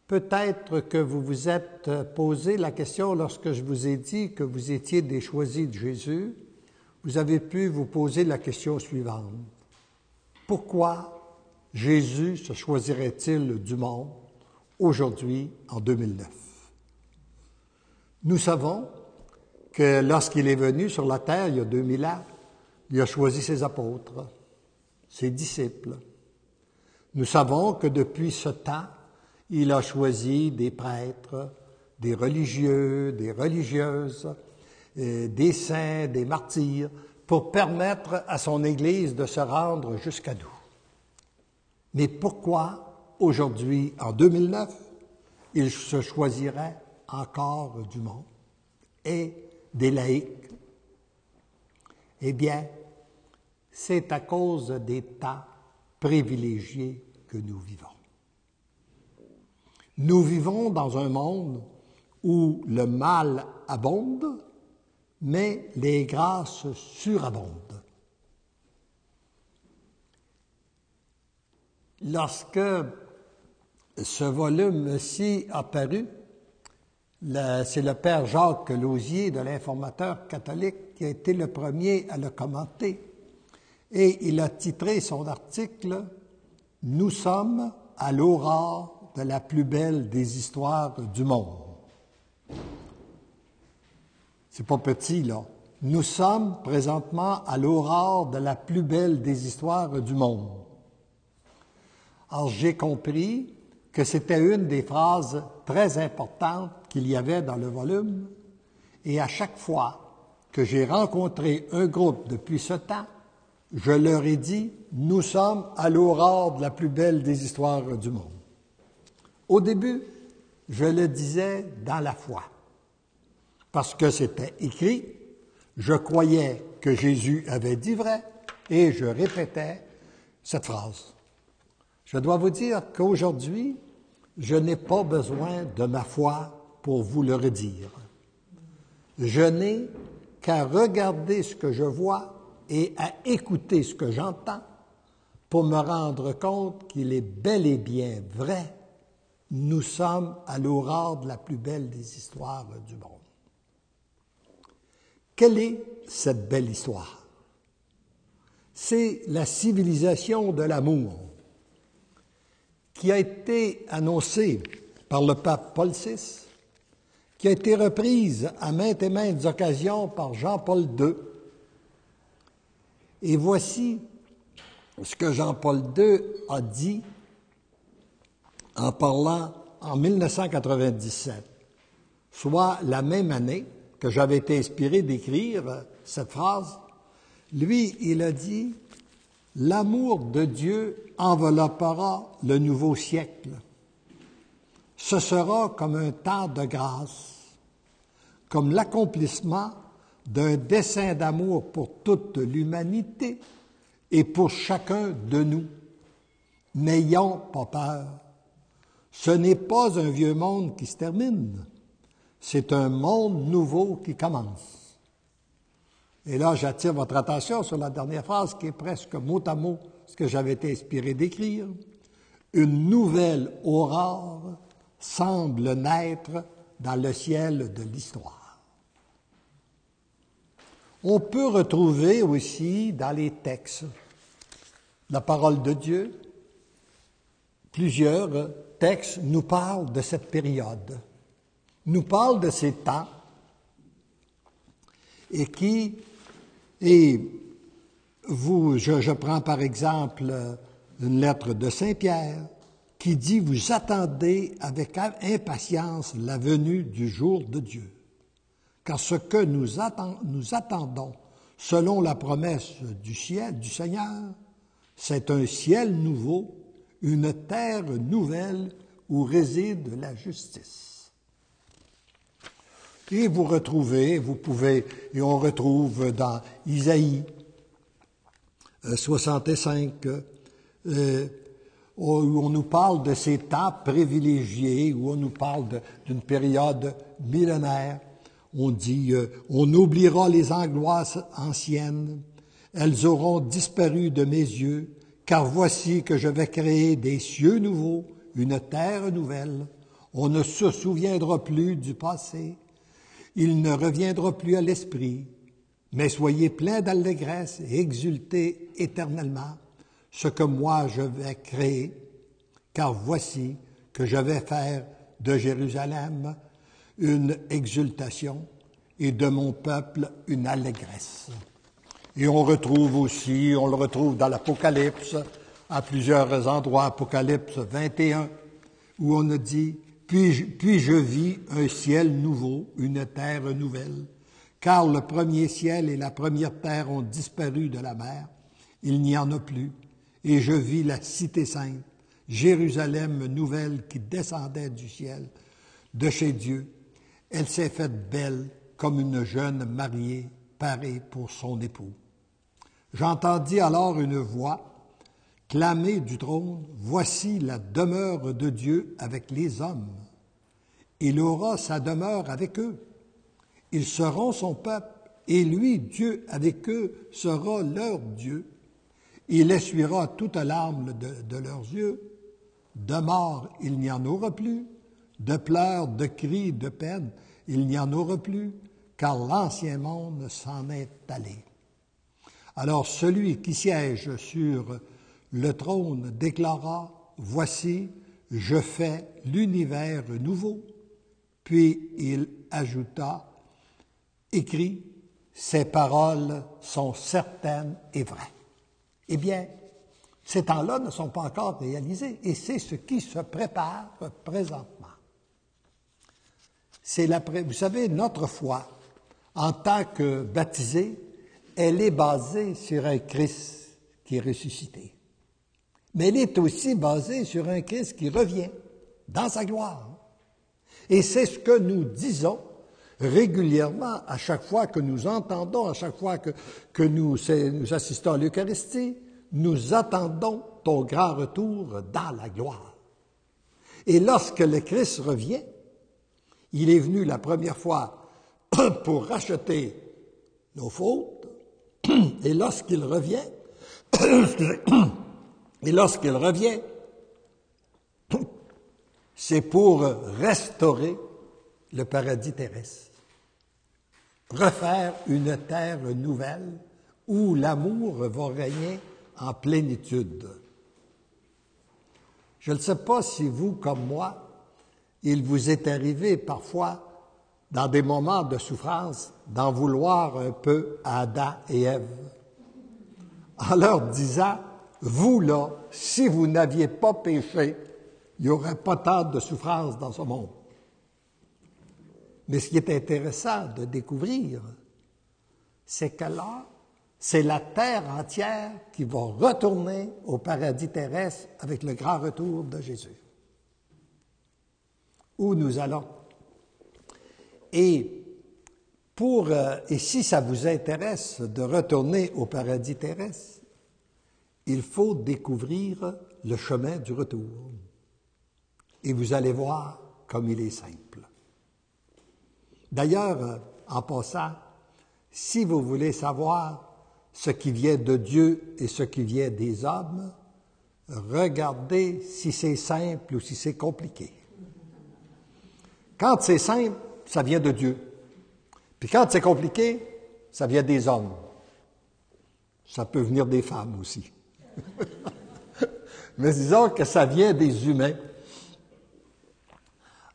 Peut-être que vous vous êtes posé la question lorsque je vous ai dit que vous étiez des choisis de Jésus, vous avez pu vous poser la question suivante. Pourquoi Jésus se choisirait-il du monde aujourd'hui, en 2009? Nous savons que lorsqu'il est venu sur la terre il y a 2000 ans, il a choisi ses apôtres, ses disciples. Nous savons que depuis ce temps, il a choisi des prêtres, des religieux, des religieuses, des saints, des martyrs, pour permettre à son Église de se rendre jusqu'à nous. Mais pourquoi, aujourd'hui, en 2009, il se choisirait encore du monde et des laïcs? Eh bien, c'est à cause des temps privilégiés que nous vivons. Nous vivons dans un monde où le mal abonde, mais les grâces surabondent. Lorsque ce volume-ci a paru, c'est le père Jacques Lausier de l'Informateur catholique qui a été le premier à le commenter. Et il a titré son article « Nous sommes à l'aurore de la plus belle des histoires du monde ». C'est pas petit, là. Nous sommes présentement à l'aurore de la plus belle des histoires du monde. Alors, j'ai compris que c'était une des phrases très importantes qu'il y avait dans le volume, et à chaque fois que j'ai rencontré un groupe depuis ce temps, je leur ai dit « Nous sommes à l'aurore de la plus belle des histoires du monde ». Au début, je le disais dans la foi, parce que c'était écrit, je croyais que Jésus avait dit vrai, et je répétais cette phrase. Je dois vous dire qu'aujourd'hui, je n'ai pas besoin de ma foi pour vous le redire. Je n'ai qu'à regarder ce que je vois et à écouter ce que j'entends pour me rendre compte qu'il est bel et bien vrai. Nous sommes à l'aurore de la plus belle des histoires du monde. Quelle est cette belle histoire? C'est la civilisation de l'amour qui a été annoncée par le pape Paul VI, qui a été reprise à maintes et maintes occasions par Jean-Paul II. Et voici ce que Jean-Paul II a dit en parlant en 1997, soit la même année que j'avais été inspiré d'écrire cette phrase. Lui, il a dit « L'amour de Dieu enveloppera le nouveau siècle. Ce sera comme un temps de grâce, comme l'accomplissement d'un dessein d'amour pour toute l'humanité et pour chacun de nous. N'ayons pas peur. Ce n'est pas un vieux monde qui se termine, c'est un monde nouveau qui commence. » Et là, j'attire votre attention sur la dernière phrase qui est presque mot à mot ce que j'avais été inspiré d'écrire. Une nouvelle aurore semble naître dans le ciel de l'histoire. On peut retrouver aussi dans les textes la parole de Dieu. Plusieurs textes nous parlent de cette période, nous parlent de ces temps, et je prends par exemple une lettre de Saint Pierre qui dit « Vous attendez avec impatience la venue du jour de Dieu, car ce que nous attendons, selon la promesse du Seigneur, c'est un ciel nouveau, une terre nouvelle où réside la justice. » Et on retrouve dans Isaïe 65, où on nous parle de ces temps privilégiés, où on nous parle d'une période millénaire. On dit « On oubliera les angoisses anciennes, elles auront disparu de mes yeux, car voici que je vais créer des cieux nouveaux, une terre nouvelle. On ne se souviendra plus du passé. Il ne reviendra plus à l'esprit. Mais soyez pleins d'allégresse et exultez éternellement ce que moi je vais créer, car voici que je vais faire de Jérusalem une exultation et de mon peuple une allégresse. Et on le retrouve dans l'Apocalypse, à plusieurs endroits, Apocalypse 21, où on a dit « Puis je vis un ciel nouveau, une terre nouvelle, car le premier ciel et la première terre ont disparu de la mer, il n'y en a plus, et je vis la cité sainte, Jérusalem nouvelle qui descendait du ciel, de chez Dieu. Elle s'est faite belle comme une jeune mariée parée pour son époux. J'entendis alors une voix clamer du trône, « Voici la demeure de Dieu avec les hommes. Il aura sa demeure avec eux. Ils seront son peuple, et lui, Dieu, avec eux, sera leur Dieu. Il essuiera toute larme de leurs yeux. De mort, il n'y en aura plus. De pleurs, de cris, de peine, il n'y en aura plus, car l'ancien monde s'en est allé. » Alors celui qui siège sur le trône déclara, « Voici, je fais l'univers nouveau. » Puis il ajouta, « Écrit, ces paroles sont certaines et vraies. » Eh bien, ces temps-là ne sont pas encore réalisés, et c'est ce qui se prépare présentement. Vous savez, notre foi, en tant que baptisés, elle est basée sur un Christ qui est ressuscité. Mais elle est aussi basée sur un Christ qui revient dans sa gloire. Et c'est ce que nous disons régulièrement à chaque fois que nous entendons, à chaque fois que nous assistons à l'Eucharistie, nous attendons ton grand retour dans la gloire. Et lorsque le Christ revient, il est venu la première fois pour racheter nos fautes, et lorsqu'il revient, c'est pour restaurer le paradis terrestre, refaire une terre nouvelle où l'amour va régner en plénitude. Je ne sais pas si vous, comme moi, il vous est arrivé parfois, dans des moments de souffrance, d'en vouloir un peu à Adam et Ève, en leur disant, vous là, si vous n'aviez pas péché, il n'y aurait pas tant de souffrance dans ce monde. Mais ce qui est intéressant de découvrir, c'est que là, c'est la terre entière qui va retourner au paradis terrestre avec le grand retour de Jésus. Où nous allons. Et si ça vous intéresse de retourner au paradis terrestre, il faut découvrir le chemin du retour. Et vous allez voir comme il est simple. D'ailleurs, en passant, si vous voulez savoir ce qui vient de Dieu et ce qui vient des hommes, regardez si c'est simple ou si c'est compliqué. Quand c'est simple, ça vient de Dieu. Puis quand c'est compliqué, ça vient des hommes. Ça peut venir des femmes aussi. Mais disons que ça vient des humains.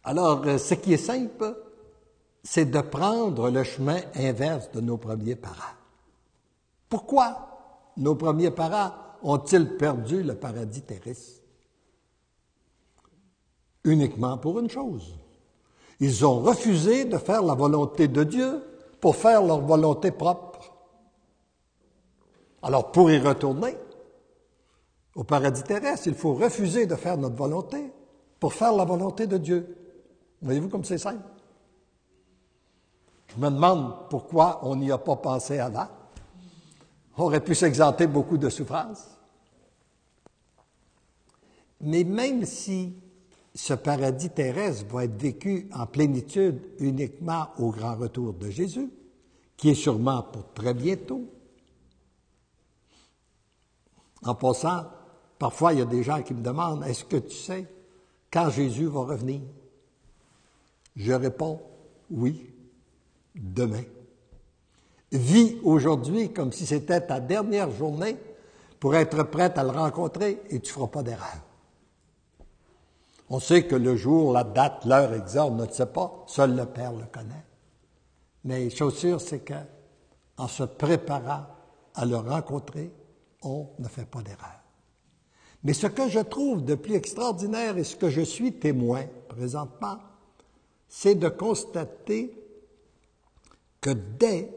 Alors, ce qui est simple, c'est de prendre le chemin inverse de nos premiers parents. Pourquoi nos premiers parents ont-ils perdu le paradis terrestre? Uniquement pour une chose. Ils ont refusé de faire la volonté de Dieu pour faire leur volonté propre. Alors, pour y retourner au paradis terrestre, il faut refuser de faire notre volonté pour faire la volonté de Dieu. Voyez-vous comme c'est simple? Je me demande pourquoi on n'y a pas pensé avant. On aurait pu s'exempter beaucoup de souffrances. Mais même si ce paradis terrestre va être vécu en plénitude uniquement au grand retour de Jésus, qui est sûrement pour très bientôt. En passant, parfois il y a des gens qui me demandent, est-ce que tu sais quand Jésus va revenir? Je réponds oui, demain. Vis aujourd'hui comme si c'était ta dernière journée pour être prête à le rencontrer et tu ne feras pas d'erreur. On sait que le jour, la date, l'heure exacte, on ne le sait pas, seul le Père le connaît. Mais chose sûre, c'est qu'en se préparant à le rencontrer, on ne fait pas d'erreur. Mais ce que je trouve de plus extraordinaire et ce que je suis témoin présentement, c'est de constater que dès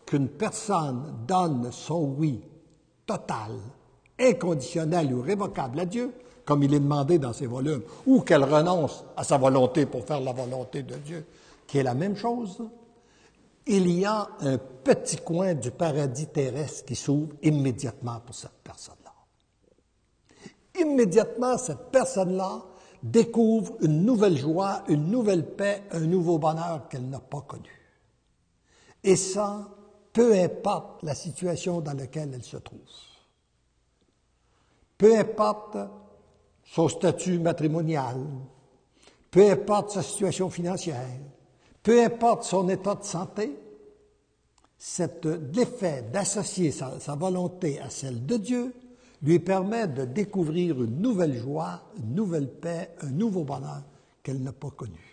qu'une personne donne son oui total, inconditionnel ou révocable à Dieu, comme il est demandé dans ces volumes, ou qu'elle renonce à sa volonté pour faire la volonté de Dieu, qui est la même chose, il y a un petit coin du paradis terrestre qui s'ouvre immédiatement pour cette personne-là. Immédiatement, cette personne-là découvre une nouvelle joie, une nouvelle paix, un nouveau bonheur qu'elle n'a pas connu. Et ça, peu importe la situation dans laquelle elle se trouve. Peu importe son statut matrimonial, peu importe sa situation financière, peu importe son état de santé, l'effet d'associer sa volonté à celle de Dieu lui permet de découvrir une nouvelle joie, une nouvelle paix, un nouveau bonheur qu'elle n'a pas connu.